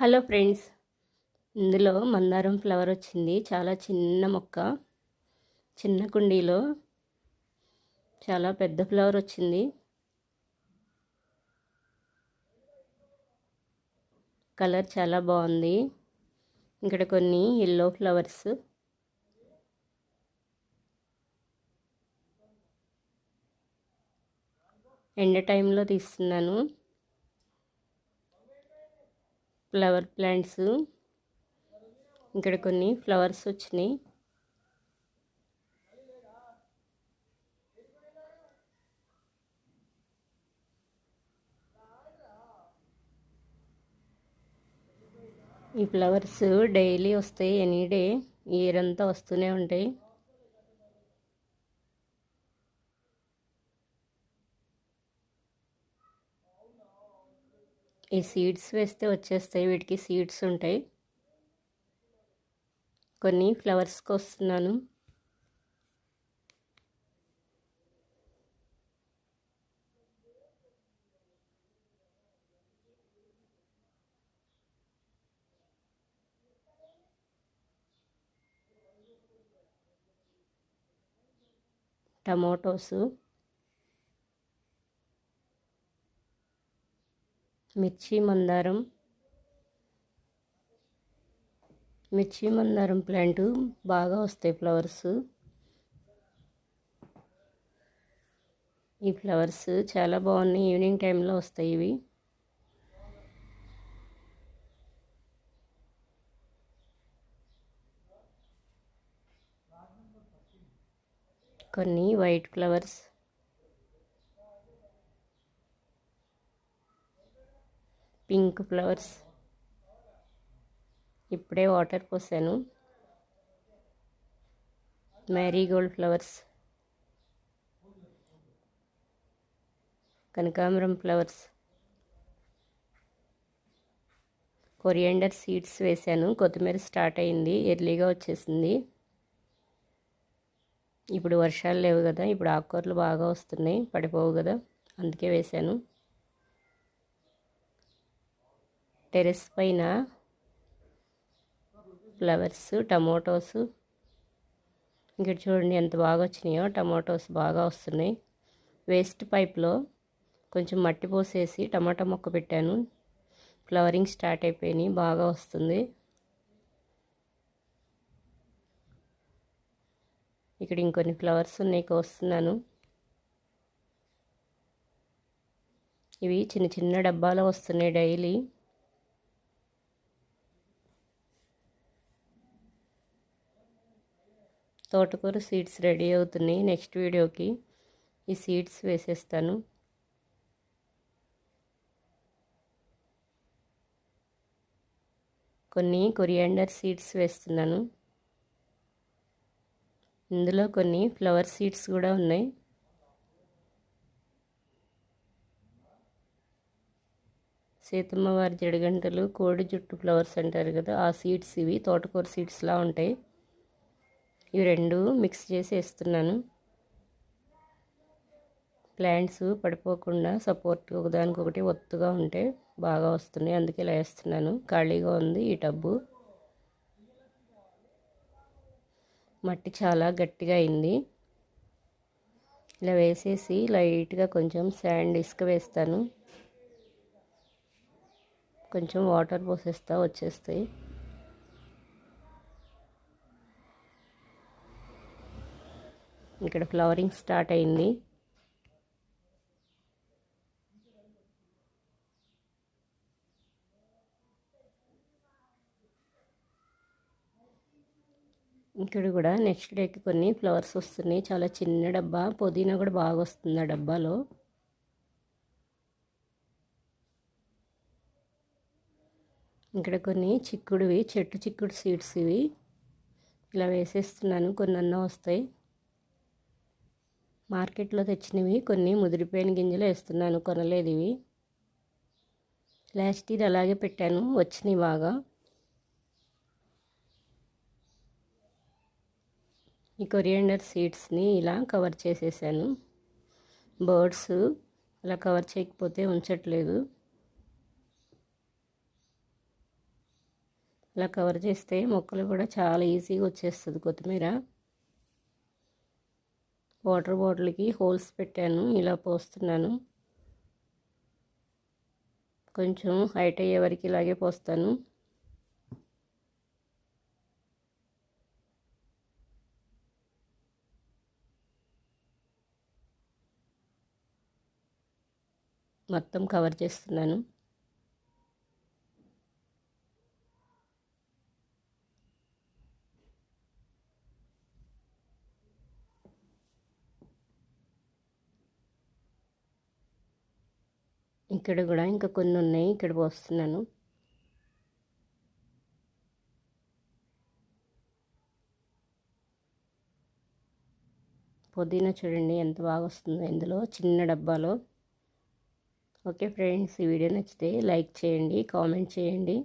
Hello friends, ఇందులో మందారం flower వచ్చింది. చాలా చిన్న మొక్క, చిన్న కుండీలో చాలా పెద్ద ఫ్లవర్ వచ్చింది. కలర్ చాలా బాగుంది. ఇక్కడ కొన్ని ఎల్లో ఫ్లవర్స్, ఎండ టైంలో తీస్తున్నాను. ఫ్లవర్ ప్లాంట్స్, ఇక్కడ కొన్ని ఫ్లవర్స్ వచ్చినాయి. ఈ ఫ్లవర్స్ డైలీ వస్తాయి, ఎనీ డే, ఇయర్ అంతా వస్తూనే ఉంటాయి. ఈ సీడ్స్ వేస్తే వచ్చేస్తాయి, వీటికి సీడ్స్ ఉంటాయి. కొన్ని ఫ్లవర్స్కి వస్తున్నాను. టమోటోస్, మిర్చి మందారం ప్లాంట్ బాగా వస్తాయి ఫ్లవర్స్. ఈ ఫ్లవర్స్ చాలా బాగున్నాయి, ఈవినింగ్ టైంలో వస్తాయి ఇవి. కొన్ని వైట్ ఫ్లవర్స్, పింక్ ఫ్లవర్స్. ఇప్పుడే వాటర్ పోసాను. మ్యారీగోల్డ్ ఫ్లవర్స్, కనకాంబరం ఫ్లవర్స్, కొరియాండర్ సీడ్స్ వేసాను. కొత్తిమీర స్టార్ట్ అయింది, ఎర్లీగా వచ్చేసింది. ఇప్పుడు వర్షాలు లేవు కదా, ఇప్పుడు ఆకుకూరలు బాగా వస్తున్నాయి, పడిపోవు కదా, అందుకే వేసాను. టెరెస్ పైన ఫ్లవర్స్, టమోటోస్, ఇక్కడ చూడండి ఎంత బాగా వచ్చినాయో. టమాటోస్ బాగా వస్తున్నాయి. వేస్ట్ పైప్లో కొంచెం మట్టి పోసేసి టమాటా మొక్క పెట్టాను. ఫ్లవరింగ్ స్టార్ట్ అయిపోయినాయి, బాగా వస్తుంది. ఇక్కడ ఇంకొన్ని ఫ్లవర్స్ ఉన్నాయి, కోస్తున్నాను. ఇవి చిన్న చిన్న డబ్బాలో వస్తున్నాయి డైలీ. తోటకూర సీడ్స్ రెడీ అవుతున్నాయి. నెక్స్ట్ వీడియోకి ఈ సీడ్స్ వేసేస్తాను. కొన్ని కొరియాండర్ సీడ్స్ వేస్తున్నాను. ఇందులో కొన్ని ఫ్లవర్ సీడ్స్ కూడా ఉన్నాయి. సీతమ్మ వారి జడగంటలు, కోడి జుట్టు ఫ్లవర్స్ అంటారు కదా, ఆ సీడ్స్ ఇవి. తోటకూర సీడ్స్లా ఉంటాయి. ఇవి రెండు మిక్స్ చేసి వేస్తున్నాను. ప్లాంట్స్ పడిపోకుండా సపోర్ట్ ఒకదానికొకటి ఒత్తుగా ఉంటే బాగా వస్తున్నాయి, అందుకే ఇలా వేస్తున్నాను. ఖాళీగా ఉంది ఈ టబ్బు. మట్టి చాలా గట్టిగా అయింది. ఇలా వేసేసి లైట్గా కొంచెం శాండ్, ఇసుక వేస్తాను. కొంచెం వాటర్ పోసేస్తా, వచ్చేస్తాయి. ఇక్కడ ఫ్లవరింగ్ స్టార్ట్ అయింది. ఇక్కడ కూడా నెక్స్ట్ డేకి కొన్ని ఫ్లవర్స్ వస్తున్నాయి. చాలా చిన్న డబ్బా, పుదీనా కూడా బాగా వస్తుంది ఆ డబ్బాలో. ఇక్కడ కొన్ని చిక్కుడువి, చెట్టు చిక్కుడు సీడ్స్ ఇవి. ఇలా వేసేస్తున్నాను, కొన్ని అన్న వస్తాయి. మార్కెట్లో తెచ్చినవి కొన్ని ముదిరిపోయిన గింజలు వేస్తున్నాను, కొనలేదు ఇవి. లాస్ట్ ఇయర్ అలాగే పెట్టాను, వచ్చినాయి బాగా. ఈ కొరియాండర్ సీడ్స్ని ఇలా కవర్ చేసేసాను. బర్డ్స్ అలా కవర్ చేయకపోతే ఉంచట్లేదు. ఇలా కవర్ చేస్తే మొక్కలు కూడా చాలా ఈజీగా వచ్చేస్తుంది కొత్తిమీర. వాటర్ బాటిల్కి హోల్స్ పెట్టాను, ఇలా పోస్తున్నాను. కొంచెం హైట్ అయ్యే వరకు ఇలాగే పోస్తాను. మొత్తం కవర్ చేస్తున్నాను. ఇక్కడ కూడా ఇంకా కొన్ని ఉన్నాయి, ఇక్కడ పోస్తున్నాను. పుదీనా చూడండి ఎంత బాగా వస్తుందో ఇందులో, చిన్న డబ్బాలో. ఓకే ఫ్రెండ్స్, ఈ వీడియో నచ్చితే లైక్ చేయండి, కామెంట్ చేయండి.